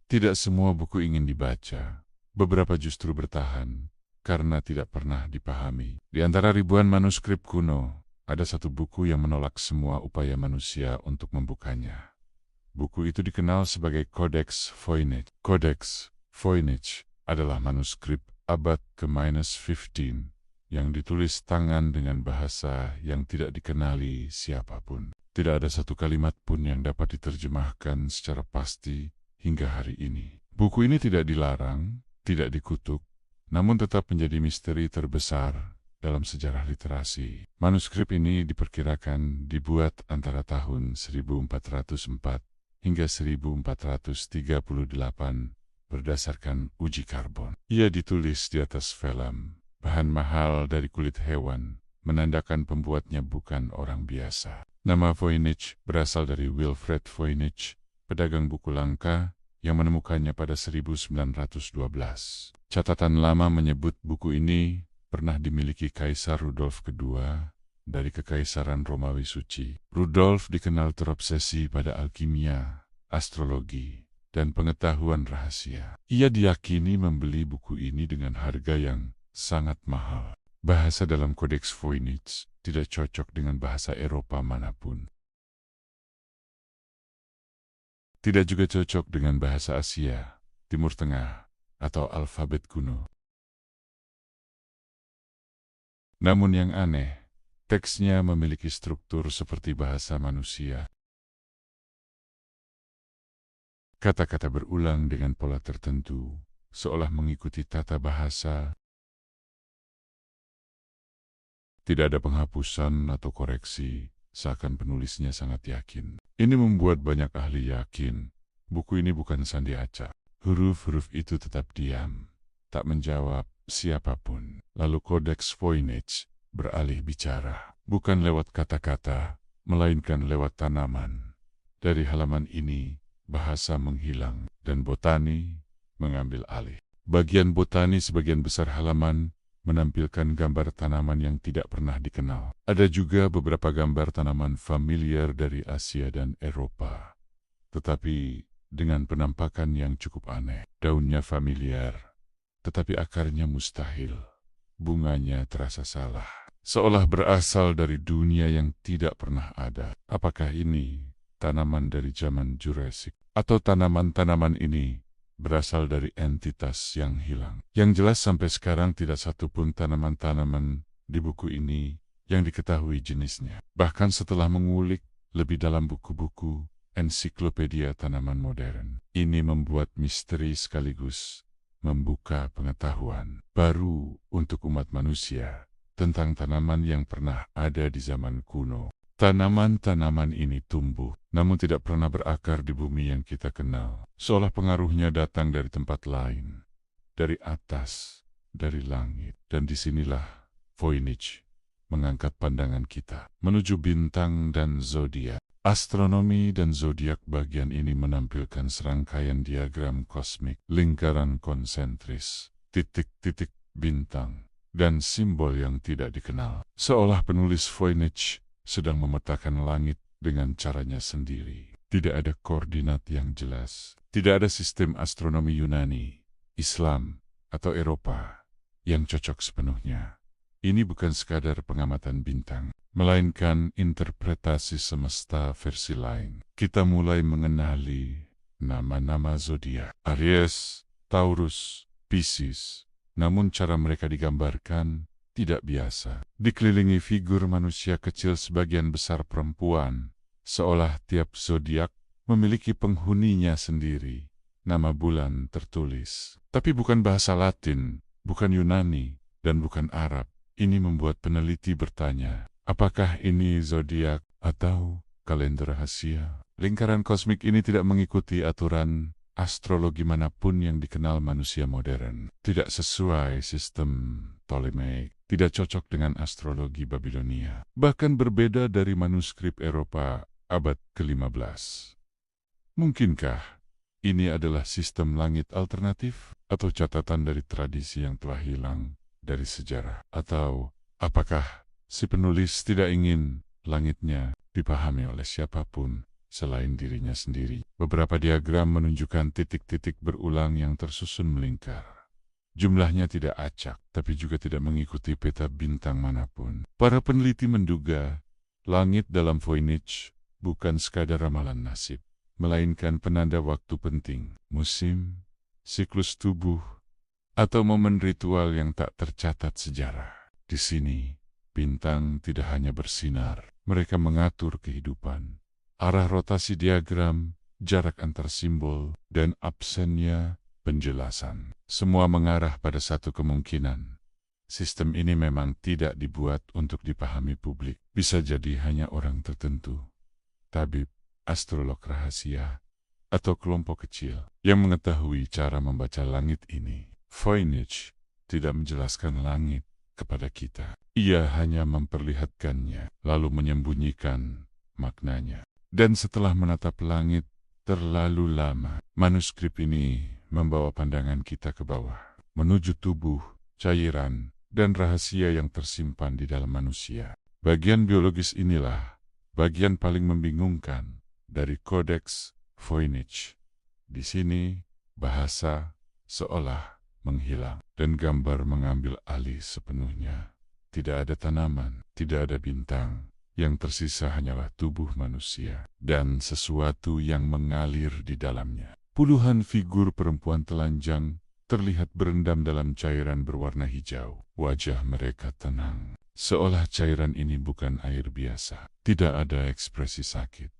Tidak semua buku ingin dibaca. Beberapa justru bertahan karena tidak pernah dipahami. Di antara ribuan manuskrip kuno, ada satu buku yang menolak semua upaya manusia untuk membukanya. Buku itu dikenal sebagai Codex Voynich. Codex Voynich adalah manuskrip abad ke-15 yang ditulis tangan dengan bahasa yang tidak dikenali siapapun. Tidak ada satu kalimat pun yang dapat diterjemahkan secara pasti hingga hari ini. Buku ini tidak dilarang, tidak dikutuk, namun tetap menjadi misteri terbesar dalam sejarah literasi. Manuskrip ini diperkirakan dibuat antara tahun 1404 hingga 1438 berdasarkan uji karbon. Ia ditulis di atas vellum, bahan mahal dari kulit hewan, menandakan pembuatnya bukan orang biasa. Nama Voynich berasal dari Wilfred Voynich, pedagang buku langka yang menemukannya pada 1912. Catatan lama menyebut buku ini pernah dimiliki Kaisar Rudolf II dari Kekaisaran Romawi Suci. Rudolf dikenal terobsesi pada alkimia, astrologi, dan pengetahuan rahasia. Ia diyakini membeli buku ini dengan harga yang sangat mahal. Bahasa dalam Codex Voynich tidak cocok dengan bahasa Eropa manapun. Tidak juga cocok dengan bahasa Asia, Timur Tengah, atau alfabet kuno. Namun yang aneh, teksnya memiliki struktur seperti bahasa manusia. Kata-kata berulang dengan pola tertentu, seolah mengikuti tata bahasa. Tidak ada penghapusan atau koreksi, seakan penulisnya sangat yakin. Ini membuat banyak ahli yakin, buku ini bukan sandi acak. Huruf-huruf itu tetap diam, tak menjawab siapapun. Lalu Codex Voynich beralih bicara, bukan lewat kata-kata, melainkan lewat tanaman. Dari halaman ini, bahasa menghilang, dan botani mengambil alih. Bagian botani sebagian besar halaman menampilkan gambar tanaman yang tidak pernah dikenal. Ada juga beberapa gambar tanaman familiar dari Asia dan Eropa, tetapi dengan penampakan yang cukup aneh. Daunnya familiar, tetapi akarnya mustahil. Bunganya terasa salah, seolah berasal dari dunia yang tidak pernah ada. Apakah ini tanaman dari zaman Jurassic? Atau tanaman-tanaman ini berasal dari entitas yang hilang? Yang jelas sampai sekarang tidak satupun tanaman-tanaman di buku ini yang diketahui jenisnya. Bahkan setelah mengulik lebih dalam buku-buku ensiklopedia tanaman modern, ini membuat misteri sekaligus membuka pengetahuan baru untuk umat manusia tentang tanaman yang pernah ada di zaman kuno. Tanaman-tanaman ini tumbuh, namun tidak pernah berakar di bumi yang kita kenal. Seolah pengaruhnya datang dari tempat lain, dari atas, dari langit. Dan disinilah Voynich mengangkat pandangan kita menuju bintang dan zodiak. Astronomi dan zodiak bagian ini menampilkan serangkaian diagram kosmik, lingkaran konsentris, titik-titik bintang, dan simbol yang tidak dikenal. Seolah penulis Voynich sedang memetakan langit dengan caranya sendiri. Tidak ada koordinat yang jelas. Tidak ada sistem astronomi Yunani, Islam, atau Eropa yang cocok sepenuhnya. Ini bukan sekadar pengamatan bintang, melainkan interpretasi semesta versi lain. Kita mulai mengenali nama-nama zodiak. Aries, Taurus, Pisces. Namun cara mereka digambarkan tidak biasa. Dikelilingi figur manusia kecil sebagian besar perempuan, seolah tiap zodiak memiliki penghuninya sendiri. Nama bulan tertulis, tapi bukan bahasa Latin, bukan Yunani, dan bukan Arab. Ini membuat peneliti bertanya, apakah ini zodiak atau kalender rahasia? Lingkaran kosmik ini tidak mengikuti aturan astrologi manapun yang dikenal manusia modern. Tidak sesuai sistem Ptolemaic, tidak cocok dengan astrologi Babilonia. Bahkan berbeda dari manuskrip Eropa abad ke-15. Mungkinkah ini adalah sistem langit alternatif atau catatan dari tradisi yang telah hilang dari sejarah? Atau apakah si penulis tidak ingin langitnya dipahami oleh siapapun selain dirinya sendiri. Beberapa diagram menunjukkan titik-titik berulang yang tersusun melingkar. Jumlahnya tidak acak, tapi juga tidak mengikuti peta bintang manapun. Para peneliti menduga, langit dalam Voynich bukan sekadar ramalan nasib, melainkan penanda waktu penting, musim, siklus tubuh, atau momen ritual yang tak tercatat sejarah. Di sini, bintang tidak hanya bersinar, mereka mengatur kehidupan. Arah rotasi diagram, jarak antar simbol, dan absennya penjelasan. Semua mengarah pada satu kemungkinan. Sistem ini memang tidak dibuat untuk dipahami publik. Bisa jadi hanya orang tertentu, tabib, astrolog rahasia, atau kelompok kecil yang mengetahui cara membaca langit ini. Voynich tidak menjelaskan langit kepada kita. Ia hanya memperlihatkannya, lalu menyembunyikan maknanya. Dan setelah menatap langit terlalu lama, manuskrip ini membawa pandangan kita ke bawah, menuju tubuh, cairan, dan rahasia yang tersimpan di dalam manusia. Bagian biologis inilah bagian paling membingungkan dari Kodeks Voynich. Di sini, bahasa seolah menghilang dan gambar mengambil alih sepenuhnya. Tidak ada tanaman, tidak ada bintang. Yang tersisa hanyalah tubuh manusia dan sesuatu yang mengalir di dalamnya. Puluhan figur perempuan telanjang terlihat berendam dalam cairan berwarna hijau. Wajah mereka tenang, seolah cairan ini bukan air biasa. Tidak ada ekspresi sakit,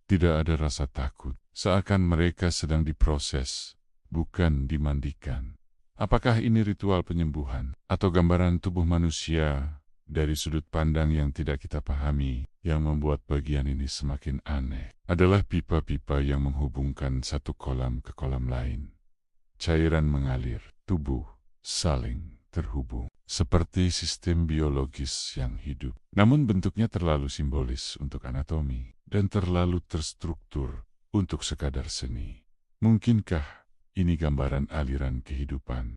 tidak ada rasa takut, seakan mereka sedang diproses, bukan dimandikan. Apakah ini ritual penyembuhan atau gambaran tubuh manusia dari sudut pandang yang tidak kita pahami? Yang membuat bagian ini semakin aneh adalah pipa-pipa yang menghubungkan satu kolam ke kolam lain. Cairan mengalir, tubuh saling terhubung, seperti sistem biologis yang hidup. Namun bentuknya terlalu simbolis untuk anatomi dan terlalu terstruktur untuk sekadar seni. Mungkinkah ini gambaran aliran kehidupan?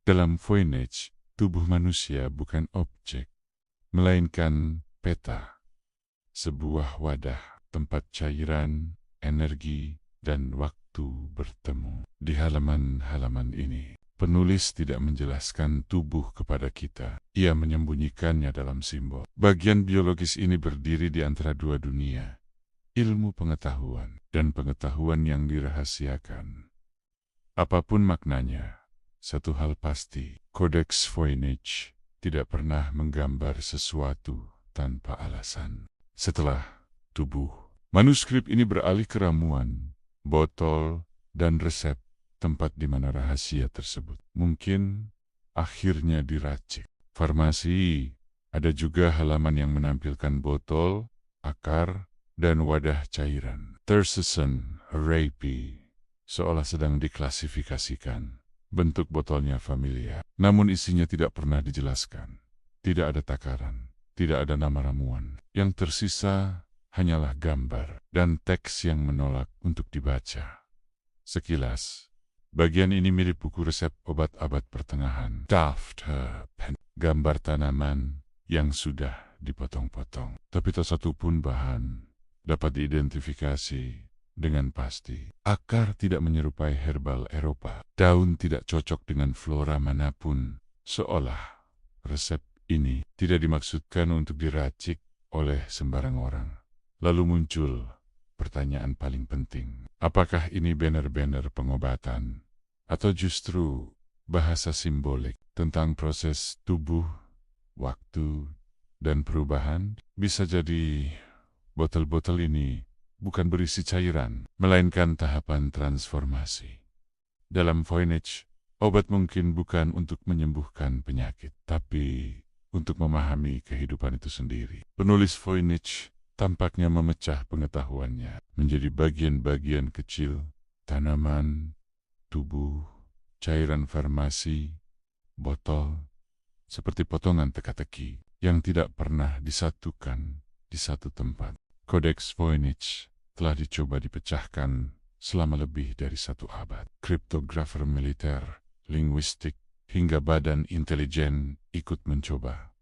Dalam Voynich, tubuh manusia bukan objek, melainkan peta. Sebuah wadah, tempat cairan, energi, dan waktu bertemu. Di halaman-halaman ini, penulis tidak menjelaskan tubuh kepada kita. Ia menyembunyikannya dalam simbol. Bagian biologis ini berdiri di antara dua dunia. Ilmu pengetahuan dan pengetahuan yang dirahasiakan. Apapun maknanya, satu hal pasti, Kodeks Voynich tidak pernah menggambar sesuatu tanpa alasan. Setelah tubuh, manuskrip ini beralih ke ramuan, botol, dan resep, tempat di mana rahasia tersebut mungkin akhirnya diracik. Farmasi, ada juga halaman yang menampilkan botol, akar, dan wadah cairan. Tersusun rapi, seolah sedang diklasifikasikan. Bentuk botolnya familiar, namun isinya tidak pernah dijelaskan. Tidak ada takaran, tidak ada nama ramuan. Yang tersisa hanyalah gambar dan teks yang menolak untuk dibaca. Sekilas, bagian ini mirip buku resep obat abad pertengahan. Gambar tanaman yang sudah dipotong-potong, tapi tak satu pun bahan dapat diidentifikasi dengan pasti. Akar tidak menyerupai herbal Eropa. Daun tidak cocok dengan flora manapun. Seolah resep ini tidak dimaksudkan untuk diracik oleh sembarang orang. Lalu muncul pertanyaan paling penting. Apakah ini banner-banner pengobatan? Atau justru bahasa simbolik tentang proses tubuh, waktu, dan perubahan? Bisa jadi botol-botol ini bukan berisi cairan, melainkan tahapan transformasi. Dalam Voynich, obat mungkin bukan untuk menyembuhkan penyakit, tapi untuk memahami kehidupan itu sendiri. Penulis Voynich tampaknya memecah pengetahuannya menjadi bagian-bagian kecil, tanaman, tubuh, cairan farmasi, botol, seperti potongan teka-teki yang tidak pernah disatukan di satu tempat. Kodeks Voynich telah dicoba dipecahkan selama lebih dari 1 abad. Kriptografer militer, linguistik, hingga badan intelijen ikut mencoba.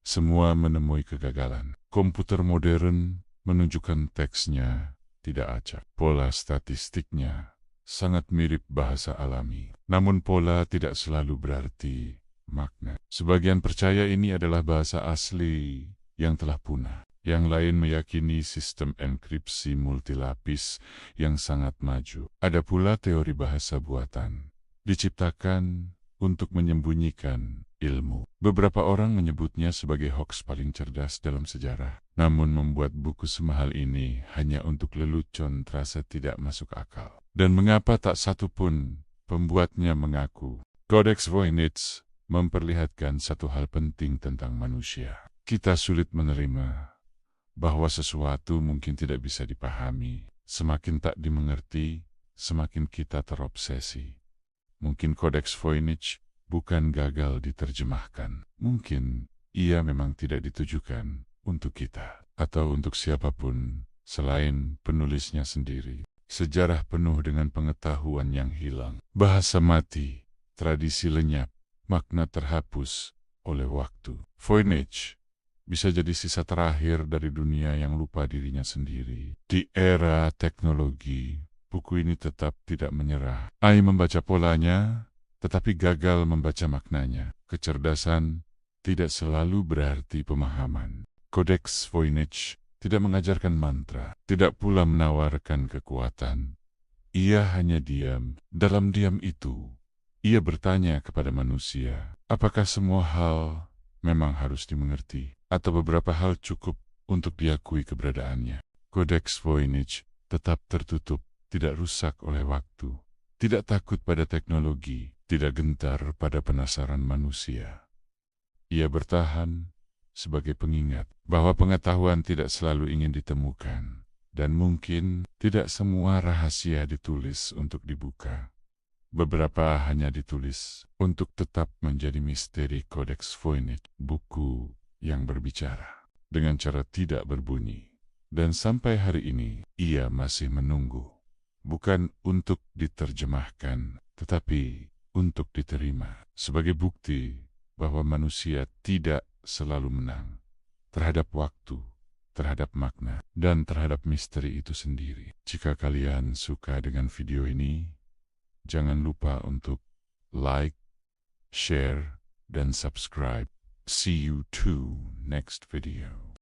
semua menemui kegagalan. Komputer modern menunjukkan teksnya tidak acak. Pola statistiknya sangat mirip bahasa alami. Namun pola tidak selalu berarti makna. Sebagian percaya ini adalah bahasa asli yang telah punah. Yang lain meyakini sistem enkripsi multilapis yang sangat maju. Ada pula teori bahasa buatan, diciptakan untuk menyembunyikan ilmu. Beberapa orang menyebutnya sebagai hoax paling cerdas dalam sejarah. Namun membuat buku semahal ini hanya untuk lelucon terasa tidak masuk akal. Dan mengapa tak satu pun pembuatnya mengaku? Codex Voynich memperlihatkan satu hal penting tentang manusia. Kita sulit menerima bahwa sesuatu mungkin tidak bisa dipahami. Semakin tak dimengerti, semakin kita terobsesi. Mungkin Codex Voynich bukan gagal diterjemahkan. Mungkin ia memang tidak ditujukan untuk kita atau untuk siapapun selain penulisnya sendiri. Sejarah penuh dengan pengetahuan yang hilang, bahasa mati, tradisi lenyap, makna terhapus oleh waktu. Voynich bisa jadi sisa terakhir dari dunia yang lupa dirinya sendiri. Di era teknologi, buku ini tetap tidak menyerah. Ai membaca polanya, tetapi gagal membaca maknanya. Kecerdasan tidak selalu berarti pemahaman. Codex Voynich tidak mengajarkan mantra, tidak pula menawarkan kekuatan. Ia hanya diam. Dalam diam itu, ia bertanya kepada manusia, apakah semua hal memang harus dimengerti? Atau beberapa hal cukup untuk diakui keberadaannya? Codex Voynich tetap tertutup, tidak rusak oleh waktu, tidak takut pada teknologi, tidak gentar pada penasaran manusia. Ia bertahan sebagai pengingat bahwa pengetahuan tidak selalu ingin ditemukan, dan mungkin tidak semua rahasia ditulis untuk dibuka. Beberapa hanya ditulis untuk tetap menjadi misteri. Codex Voynich, buku yang berbicara dengan cara tidak berbunyi. Dan sampai hari ini, ia masih menunggu. Bukan untuk diterjemahkan, tetapi untuk diterima. Sebagai bukti bahwa manusia tidak selalu menang terhadap waktu, terhadap makna, dan terhadap misteri itu sendiri. Jika kalian suka dengan video ini, jangan lupa untuk like, share, dan subscribe. See you to next video.